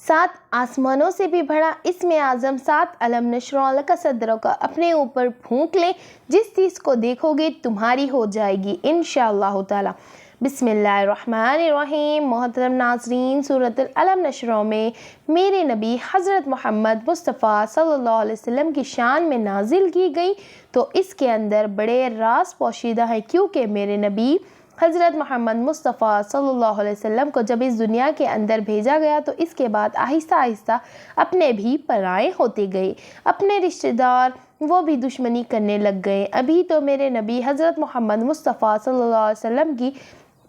7 आसमानों से भी बड़ा इसमें आज़म 7 अलम नशरह लका सदरक का अपने ऊपर फूंक लें, जिस चीज़ को देखोगे तुम्हारी हो जाएगी इंशाअल्लाह ताला। बिस्मिल्लाहिर्रहमानिर्रहीम। मोहतरम नाज़रीन, सूरत अलम नशरह में मेरे नबी हज़रत मोहम्मद मुस्तफ़ा सल्लल्लाहु अलैहि वसल्लम की शान में नाजिल की गई, तो इसके अंदर बड़े राज पोशीदा हैं, क्योंकि मेरे नबी हज़रत मोहम्मद मुस्तफ़ा सल्लल्लाहु अलैहि वसल्लम को जब इस दुनिया के अंदर भेजा गया तो इसके बाद आहिस्ता आहिस्ता अपने भी पराए होते गए, अपने रिश्तेदार वो भी दुश्मनी करने लग गए। अभी तो मेरे नबी हज़रत मोहम्मद मुस्तफ़ा सल्लल्लाहु अलैहि वसल्लम की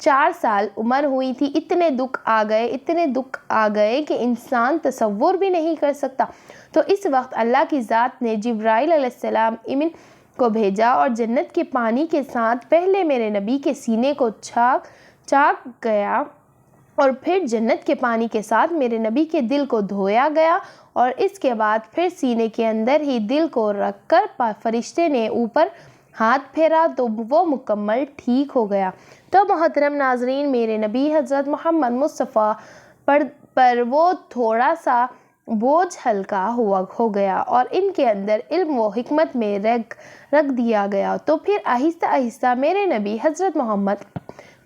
4 साल उम्र हुई थी। इतने दुख आ गए कि इंसान तसव्वुर भी नहीं कर सकता। तो इस वक्त अल्लाह की ज़ात ने जिब्राइल अलैहिस्सलाम इमिन को भेजा और जन्नत के पानी के साथ पहले मेरे नबी के सीने को चाक गया और फिर जन्नत के पानी के साथ मेरे नबी के दिल को धोया गया और इसके बाद फिर सीने के अंदर ही दिल को रखकर फरिश्ते ने ऊपर हाथ फेरा तो वो मुकम्मल ठीक हो गया। तो मोहतरम नाजरीन, मेरे नबी हज़रत मोहम्मद मुस्तफ़ा पर वो थोड़ा सा बोझ हल्का हो गया और इनके अंदर इल्म व हिकमत में रख दिया गया। तो फिर आहिस्ता आहिस्ता मेरे नबी हज़रत मोहम्मद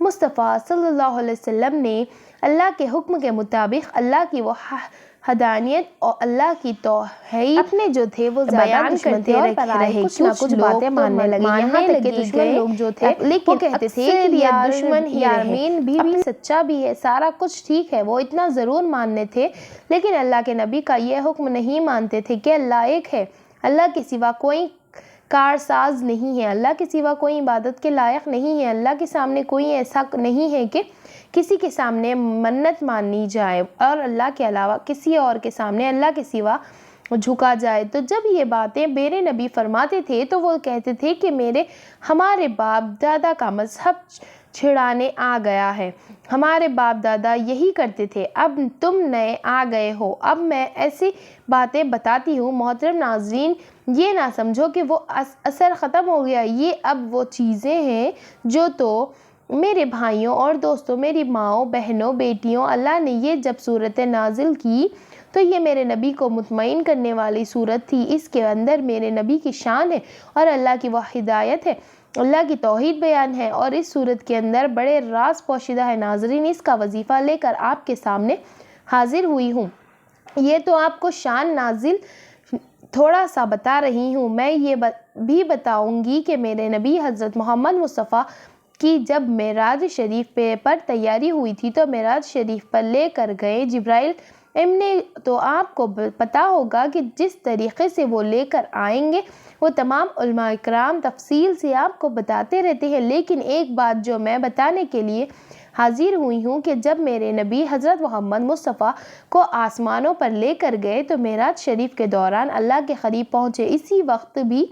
मुस्तफ़ा सल्लल्लाहु अलैहि वसल्लम ने अल्लाह के हुक्म के मुताबिक अल्लाह की वो हदानियत और अल्लाह की तौहीद अपने जो थे वो बयान करते रहे। कुछ ना कुछ बातें मानने लगे, यहाँ तक कि दुश्मन लोग जो थे लेकिन कहते थे कि ये दुश्मन ही यामीन भी सच्चा भी है, सारा कुछ ठीक है, वो इतना ज़रूर मानने थे। लेकिन अल्लाह के नबी का ये हुक्म नहीं मानते थे कि अल्लाह एक है, अल्लाह के सिवा कोई कारसाज नहीं है, अल्लाह के सिवा कोई इबादत के लायक नहीं है, अल्लाह के सामने कोई ऐसा नहीं है कि किसी के सामने मन्नत मानी जाए और अल्लाह के अलावा किसी और के सामने अल्लाह के सिवा झुका जाए। तो जब ये बातें मेरे नबी फरमाते थे तो वो कहते थे कि हमारे बाप दादा का मजहब छिड़ाने आ गया है, हमारे बाप दादा यही करते थे, अब तुम नए आ गए हो, अब मैं ऐसी बातें बताती हूँ। मोहतरम नाज़रीन, ये ना समझो कि वो असर ख़त्म हो गया, ये अब वो चीज़ें हैं जो तो मेरे भाइयों और दोस्तों, मेरी माओ बहनों बेटियों, अल्लाह ने ये जब सूरत नाजिल की तो ये मेरे नबी को मुतमईन करने वाली सूरत थी। इसके अंदर मेरे नबी की शान है और अल्लाह की वह हिदायत है, अल्लाह की तौहीद बयान है और इस सूरत के अंदर बड़े राज पोशीदा है। नाजरीन, इसका वजीफ़ा लेकर आपके सामने हाजिर हुई हूँ। ये तो आपको शान नाजिल थोड़ा सा बता रही हूँ, मैं ये भी बताऊँगी कि मेरे नबी हज़रत मोहम्मद मुस्तफ़ा की जब मेराज शरीफ पर तैयारी हुई थी तो मेराज शरीफ पर लेकर गए जिब्राइल ने, तो आपको पता होगा कि जिस तरीक़े से वो लेकर आएंगे वो तमाम उलमा इकराम तफसील से आपको बताते रहते हैं। लेकिन एक बात जो मैं बताने के लिए हाजिर हुई हूँ कि जब मेरे नबी हज़रत मोहम्मद मुस्तफ़ा को आसमानों पर लेकर गए तो मेराज शरीफ के दौरान अल्लाह के करीब पहुँचे। इसी वक्त भी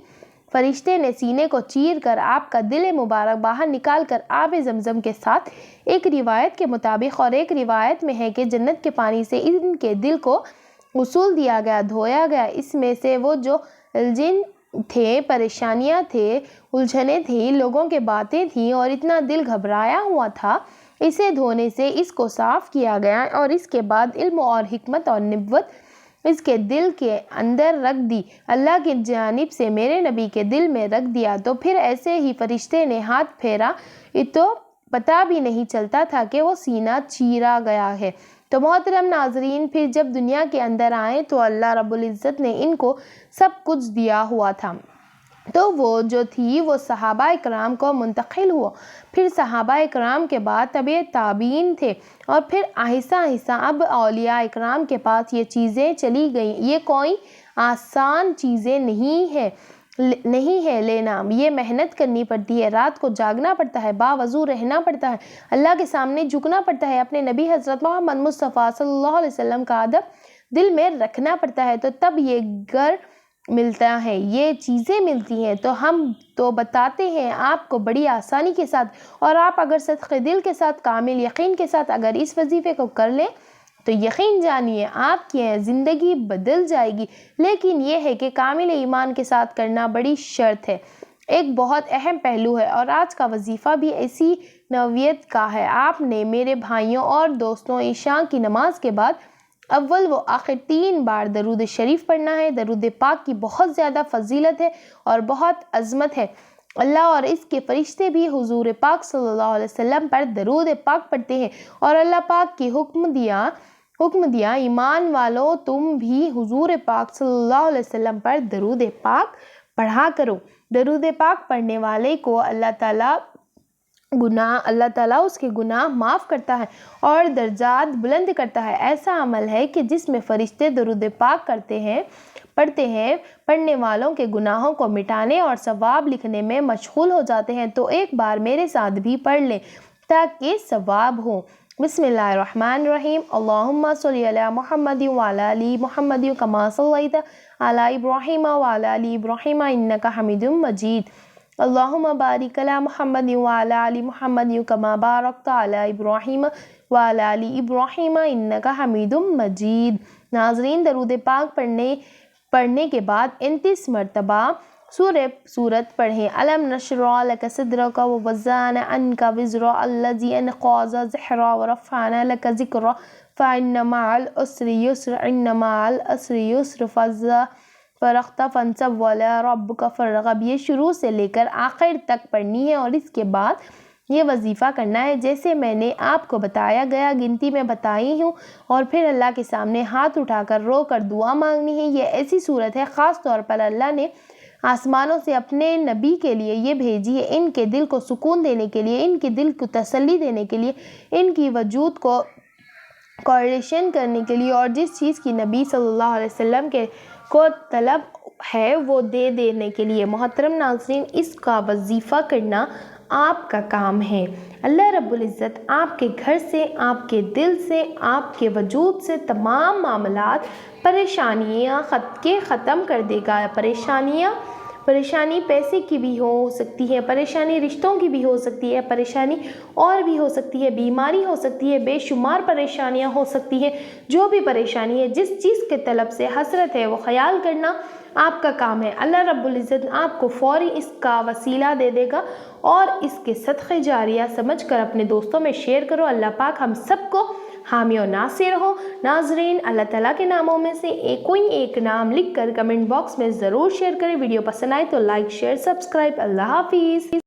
फरिश्ते ने सीने को चीर कर आपका दिल मुबारक बाहर निकाल कर आब ज़मज़म के साथ, एक रिवायत के मुताबिक और एक रिवायत में है कि जन्नत के पानी से इनके दिल को गसूल दिया गया, धोया गया। इसमें से वो जो जिन थे, परेशानियां थे, उलझने थी, लोगों के बातें थी और इतना दिल घबराया हुआ था, इसे धोने से इसको साफ़ किया गया और इसके बाद इल्म और हिकमत और निबुव्वत इसके दिल के अंदर रख दी, अल्लाह की जानिब से मेरे नबी के दिल में रख दिया। तो फिर ऐसे ही फरिश्ते ने हाथ फेरा, तो पता भी नहीं चलता था कि वो सीना चीरा गया है। तो मोहतरम नाजरीन, फिर जब दुनिया के अंदर आए तो अल्लाह रब्बुल इज़्ज़त ने इनको सब कुछ दिया हुआ था, तो वो जो थी वो सहाबा इकराम को मुंतकिल हुआ, फिर सहाबा इकराम के बाद तबे ताबीन थे और फिर आहिस्ता आहिस्ता अब औलिया इकराम के पास ये चीज़ें चली गई। ये कोई आसान चीज़ें नहीं है लेना, ये मेहनत करनी पड़ती है, रात को जागना पड़ता है, बावज़ू रहना पड़ता है, अल्लाह के सामने झुकना पड़ता है, अपने नबी हज़रत मोहम्मद मुस्तफ़ा सल्लल्लाहु अलैहि वसल्लम का अदब दिल में रखना पड़ता है, तो तब ये घर मिलता है, ये चीज़ें मिलती हैं। तो हम तो बताते हैं आपको बड़ी आसानी के साथ, और आप अगर सदक़े दिल के साथ, कामिल यकीन के साथ अगर इस वजीफ़े को कर लें तो यकीन जानिए आपकी ज़िंदगी बदल जाएगी। लेकिन ये है कि कामिल ईमान के साथ करना बड़ी शर्त है, एक बहुत अहम पहलू है। और आज का वजीफ़ा भी ऐसी नौइयत का है। आपने मेरे भाइयों और दोस्तों इशा की नमाज के बाद اول و آخر 3 بار درود شریف پڑھنا ہے۔ درود پاک کی بہت زیادہ فضیلت ہے اور بہت عظمت ہے۔ اللہ اور اس کے فرشتے بھی حضور پاک صلی اللہ علیہ وسلم پر درود پاک پڑھتے ہیں، اور اللہ پاک کی حکم دیا ایمان والو تم بھی حضور پاک صلی اللہ علیہ وسلم پر درود پاک پڑھا کرو۔ درود پاک پڑھنے والے کو اللہ تعالیٰ اس کے گناہ معاف کرتا ہے اور درجات بلند کرتا ہے۔ ایسا عمل ہے کہ جس میں فرشتے درود پاک پڑھتے ہیں، پڑھنے والوں کے گناہوں کو مٹانے اور ثواب لکھنے میں مشغول ہو جاتے ہیں۔ تو ایک بار میرے ساتھ بھی پڑھ لیں تاکہ ثواب ہو۔ بسم اللہ الرحمن الرحیم۔ اللہم صلی علی محمد وعلی آل محمد کما صلیت علی ابراہیم وعلی آل ابراہیم انک حمید مجید۔ اللہم بارک علی محمد وعلی آل محمد کما بارکت علی ابراہیم وعلی آل ابراہیم انک حمید مجید۔ ناظرین، درود پاک پڑھنے کے بعد 29 مرتبہ سورت پڑھیں۔ الم نشرح لک صدرک ووضعنا عنک وزرک الذی انقض ظہرک ورفعنا لک ذکرک فإن مع العسر یسرا ان مع العسر یسرا فإذا فرغت فانصب وإلی ربک فارغب۔ یہ شروع سے لے کر آخر تک پڑھنی ہے اور اس کے بعد یہ وظیفہ کرنا ہے جیسے میں نے آپ کو بتایا گیا، گنتی میں بتائی ہوں، اور پھر اللہ کے سامنے ہاتھ اٹھا کر رو کر دعا مانگنی ہے۔ یہ ایسی صورت ہے خاص طور پر اللہ نے آسمانوں سے اپنے نبی کے لیے یہ بھیجی ہے، ان کے دل کو سکون دینے کے لیے، ان کے دل کو تسلی دینے کے لیے، ان کی وجود کو کوریلیشن کرنے کے لیے، اور جس چیز کی نبی صلی اللہ علیہ وسلم کو طلب ہے وہ دے دینے کے لیے۔ محترم ناظرین، اس کا وظیفہ کرنا آپ کا کام ہے۔ اللہ رب العزت آپ کے گھر سے، آپ کے دل سے، آپ کے وجود سے تمام معاملات، پریشانیاں ختم کر دے گا۔ پریشانی پیسے کی بھی ہو سکتی ہے، پریشانی رشتوں کی بھی ہو سکتی ہے، پریشانی اور بھی ہو سکتی ہے، بیماری ہو سکتی ہے، بے شمار پریشانیاں ہو سکتی ہیں۔ جو بھی پریشانی ہے، جس چیز کے طلب سے حسرت ہے، وہ خیال کرنا آپ کا کام ہے۔ اللہ رب العزت آپ کو فوری اس کا وسیلہ دے دے گا، اور اس کے صدقے جاریہ سمجھ کر اپنے دوستوں میں شیئر کرو۔ اللہ پاک ہم سب کو حامی و ناصر ہو۔ ناظرین، اللہ تعالیٰ کے ناموں میں سے کوئی ایک نام لکھ کر کمنٹ باکس میں ضرور شیئر کریں۔ ویڈیو پسند آئے تو لائک، شیئر، سبسکرائب۔ اللہ حافظ۔